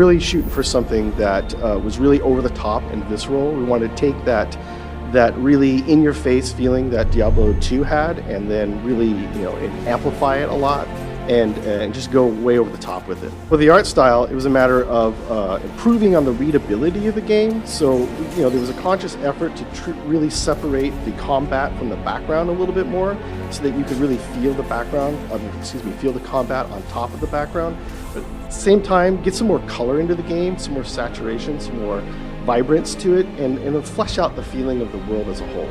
really shooting for something that was really over the top and visceral. We wanted to take that really in-your-face feeling that Diablo 2 had, and then really, and amplify it a lot, and just go way over the top with it. For the art style, it was a matter of improving on the readability of the game. So, there was a conscious effort to really separate the combat from the background a little bit more, so that you could really feel the background, feel the combat on top of the background, but at the same time, get some more color into the game, some more saturation, some more vibrance to it, and it'll flesh out the feeling of the world as a whole.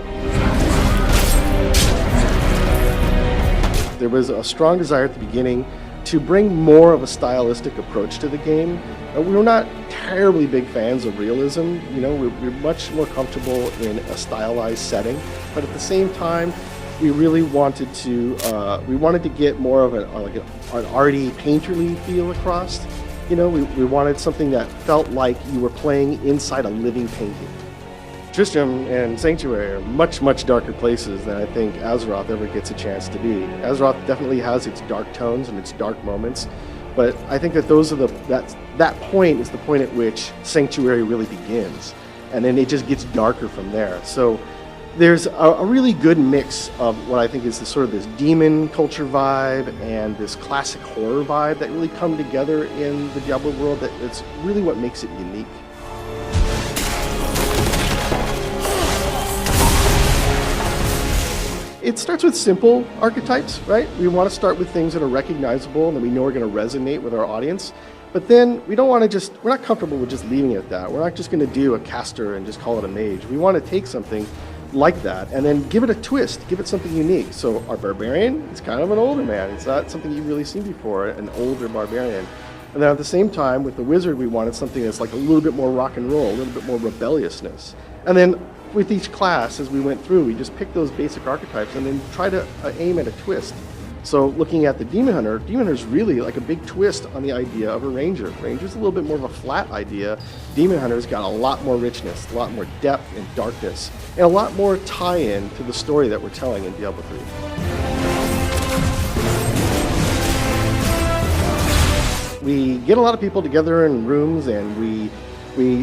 There was a strong desire at the beginning to bring more of a stylistic approach to the game. We were not terribly big fans of realism. We're much more comfortable in a stylized setting, but at the same time, we really wanted to get more of an arty, painterly feel across. We wanted something that felt like you were playing inside a living painting. Tristram and Sanctuary are much, much darker places than I think Azeroth ever gets a chance to be. Azeroth definitely has its dark tones and its dark moments, but I think that that point is the point at which Sanctuary really begins, and then it just gets darker from there. So there's a really good mix of what I think is this demon culture vibe and this classic horror vibe that really come together in the Diablo world. That's really what makes it unique. It starts with simple archetypes, right? We want to start with things that are recognizable and that we know are going to resonate with our audience. But then we're not comfortable with just leaving it at that. We're not just going to do a caster and just call it a mage. We want to take something like that and then give it a twist, give it something unique. So our barbarian is kind of an older man. It's not something you've really seen before, an older barbarian. And then at the same time, with the wizard, we wanted something that's like a little bit more rock and roll, a little bit more rebelliousness. And then with each class, as we went through, we just picked those basic archetypes and then try to aim at a twist. So looking at the Demon Hunter's really like a big twist on the idea of a Ranger. Ranger's a little bit more of a flat idea. Demon Hunter's got a lot more richness, a lot more depth and darkness, and a lot more tie-in to the story that we're telling in Diablo 3. We get a lot of people together in rooms, and we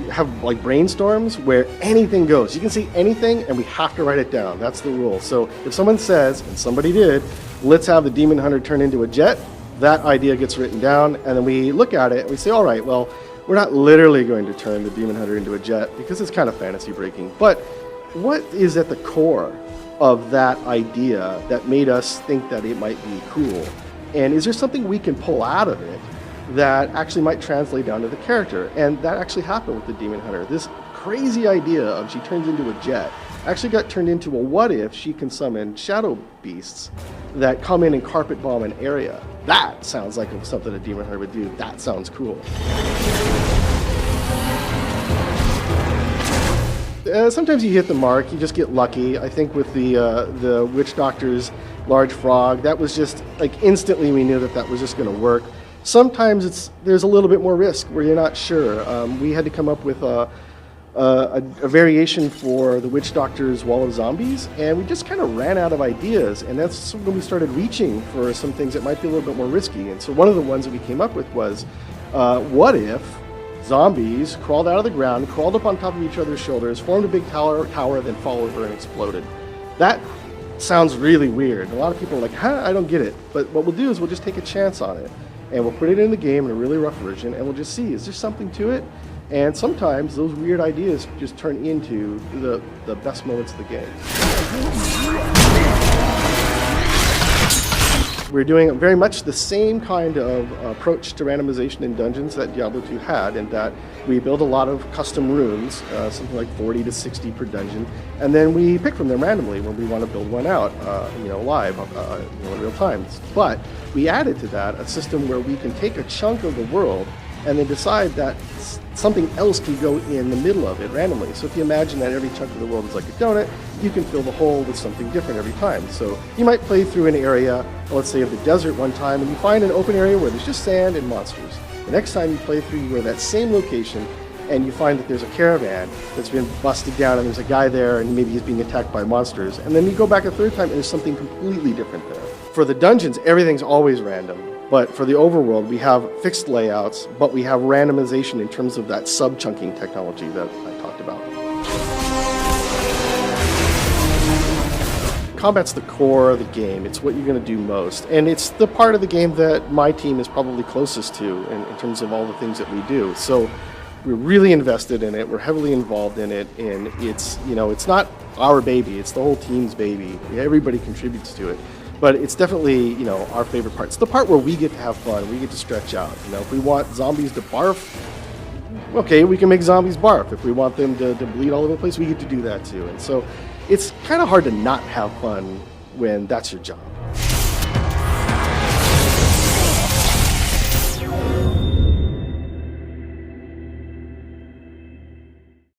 have like brainstorms where anything goes. You can see anything and we have to write it down. That's the rule. So if someone says, and somebody did, let's have the Demon Hunter turn into a jet, that idea gets written down, and then we look at it and we say, all right, well, we're not literally going to turn the Demon Hunter into a jet because it's kind of fantasy breaking, but what is at the core of that idea that made us think that it might be cool? And is there something we can pull out of it that actually might translate down to the character? And that actually happened with the Demon Hunter. This crazy idea of she turns into a jet actually got turned into a what if she can summon shadow beasts that come in and carpet bomb an area. That sounds like something a Demon Hunter would do. That sounds cool. Sometimes you hit the mark, you just get lucky. I think with the Witch Doctor's large frog, that was just like instantly we knew that was just going to work. Sometimes there's a little bit more risk where you're not sure. We had to come up with a variation for the Witch Doctor's Wall of Zombies, and we just kind of ran out of ideas, and that's when we started reaching for some things that might be a little bit more risky. And so one of the ones that we came up with was, what if zombies crawled out of the ground, crawled up on top of each other's shoulders, formed a big tower, then fell over and exploded? That sounds really weird. A lot of people are like, huh, I don't get it. But what we'll do is we'll just take a chance on it, and we'll put it in the game in a really rough version, and we'll just see, is there something to it? And sometimes those weird ideas just turn into the best moments of the game. We're doing very much the same kind of approach to randomization in dungeons that Diablo 2 had, in that we build a lot of custom rooms, something like 40 to 60 per dungeon, and then we pick from them randomly when we want to build one out, live, in real time. But we added to that a system where we can take a chunk of the world and then decide that something else can go in the middle of it randomly. So if you imagine that every chunk of the world is like a donut, you can fill the hole with something different every time. So you might play through an area, let's say of the desert one time, and you find an open area where there's just sand and monsters. The next time you play through, you're in that same location, and you find that there's a caravan that's been busted down, and there's a guy there, and maybe he's being attacked by monsters. And then you go back a third time, and there's something completely different there. For the dungeons, everything's always random. But for the overworld, we have fixed layouts, but we have randomization in terms of that sub-chunking technology that I talked about. Combat's the core of the game. It's what you're going to do most. And it's the part of the game that my team is probably closest to in terms of all the things that we do. So we're really invested in it. We're heavily involved in it. And it's, it's not our baby. It's the whole team's baby. Everybody contributes to it. But it's definitely, our favorite part. It's the part where we get to have fun. We get to stretch out. If we want zombies to barf, okay, we can make zombies barf. If we want them to bleed all over the place, we get to do that too. And so it's kind of hard to not have fun when that's your job.